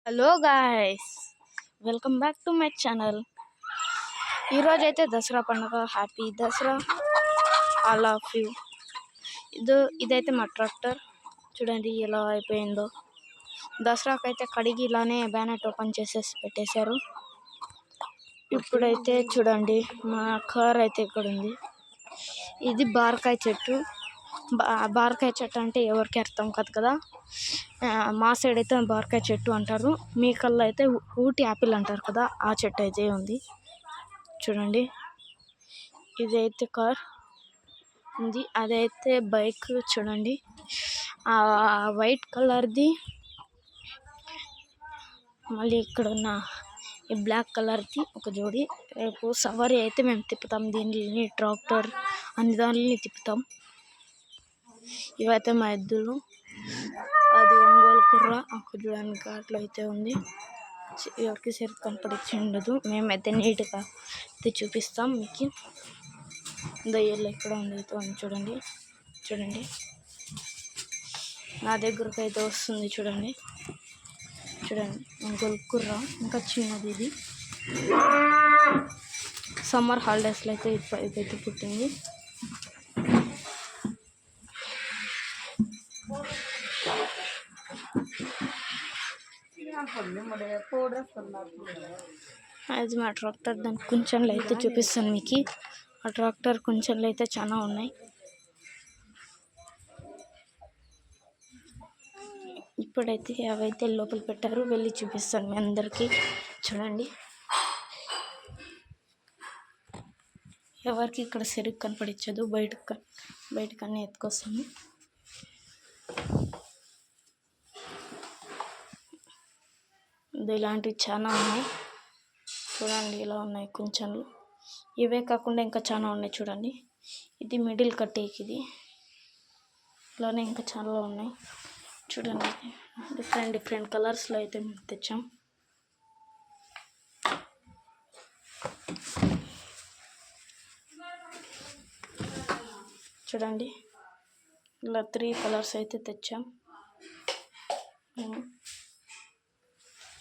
Hello guys, welcome back to my channel. ఈరోజు అయితే దసరా పండుగ. Happy Dasara all of you. ఇదైతే మా ట్రాక్టర్ చూడండి ఎలా అయిపోయిందో. దసరాకి అయితే కడిగి ఇలానే బ్యానెట్ ఓపెన్ చేసేసి పెట్టేశారు. ఇప్పుడైతే చూడండి మా కార్ అయితే ఇక్కడ ఉంది. ఇది బార్కాయ చెట్టు. బార్కాయ చెట్టు అంటే ఎవరికి అర్థం కాదు కదా. మా సైడ్ అయితే బార్కాయ చెట్టు అంటారు, మీ కల్లా అయితే ఊటీ యాపిల్ అంటారు కదా, ఆ చెట్టు అయితే ఉంది చూడండి. ఇదైతే కార్ ఉంది, అదైతే బైక్ చూడండి. వైట్ కలర్ది, మళ్ళీ ఇక్కడ ఉన్న ఈ బ్లాక్ కలర్ది ఒక జోడి. రేపు సవారీ అయితే మేము తిప్పుతాం దీనిని, ట్రాక్టర్ అన్ని దానిని తిప్పుతాం. ఇవైతే మా ఎద్దులు. అది ఒంగోలు కుర్ర, అక్కడ చూడడానికి అట్లా అయితే ఉంది. ఎవరికి సరిగ్గా కనపడిచ్చి ఉండదు, మేమైతే నీట్గా అయితే చూపిస్తాం మీకు. దయ్యాలు ఎక్కడ ఉంది చూడండి చూడండి. నా దగ్గరకు అయితే వస్తుంది చూడండి చూడండి. ఒంగోలు కుర్ర ఇంకా చిన్నది. ఇది సమ్మర్ హాలిడేస్లో అయితే ఇదైతే పుట్టింది. అది మా ట్రాక్టర్. దాని కొంచెంలో అయితే చూపిస్తాను మీకు. ఆ ట్రాక్టర్ కొంచెంలో అయితే చాలా ఉన్నాయి. ఇప్పుడైతే అవైతే లోపల పెట్టారు, వెళ్ళి చూపిస్తాను మీ అందరికీ చూడండి. ఎవరికి ఇక్కడ సరిగ్గా కనపడించదు, బయటకన్నీ ఎత్తుకొస్తాము. ఇలాంటివి చాలా ఉన్నాయి చూడండి, ఇలా ఉన్నాయి కొంచెంలు. ఇవే కాకుండా ఇంకా చాలా ఉన్నాయి చూడండి. ఇది మిడిల్ కట్టేకి, ఇది ఇలానే ఇంకా చాలా ఉన్నాయి చూడండి. డిఫరెంట్ కలర్స్లో అయితే మేము తెచ్చాం. చూడండి ఇలా 3 కలర్స్ అయితే తెచ్చాం.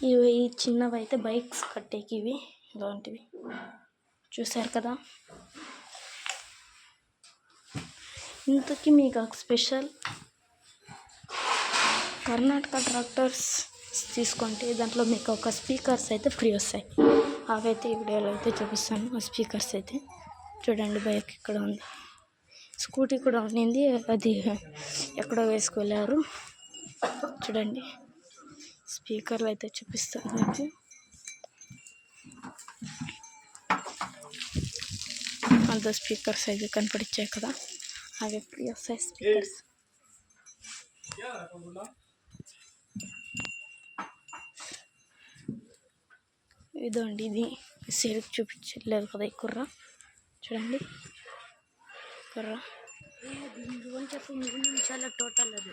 ఇవి చిన్నవి అయితే బైక్స్ కట్టేకి, ఇవి ఇలాంటివి చూసారు కదా. ఇంతకీ మీకు స్పెషల్ కర్ణాటక ట్రాక్టర్స్ తీసుకుంటే దాంట్లో మీకు ఒక స్పీకర్స్ అయితే ఫ్రీ వస్తాయి. అవైతే ఈ వీడియోలో అయితే చూపిస్తాను. ఆ స్పీకర్స్ అయితే చూడండి. బైక్ ఇక్కడ ఉంది, స్కూటీ కూడా ఉన్నింది, అది ఎక్కడో వేసుకెళ్ళారు చూడండి. స్పీకర్లు అయితే చూపిస్తాను మీకు. అంత స్పీకర్స్ అయితే కనపడిచ్చాయి కదా, అవి ఫ్రీ వస్తాయి స్పీకర్స్. ఇదండి, ఇది సరిగ్గా చూపించలేదు కదా. ఈ కుర్ర చూడండి, కుర్ర 3 నిమిషాల టోటల్ అది.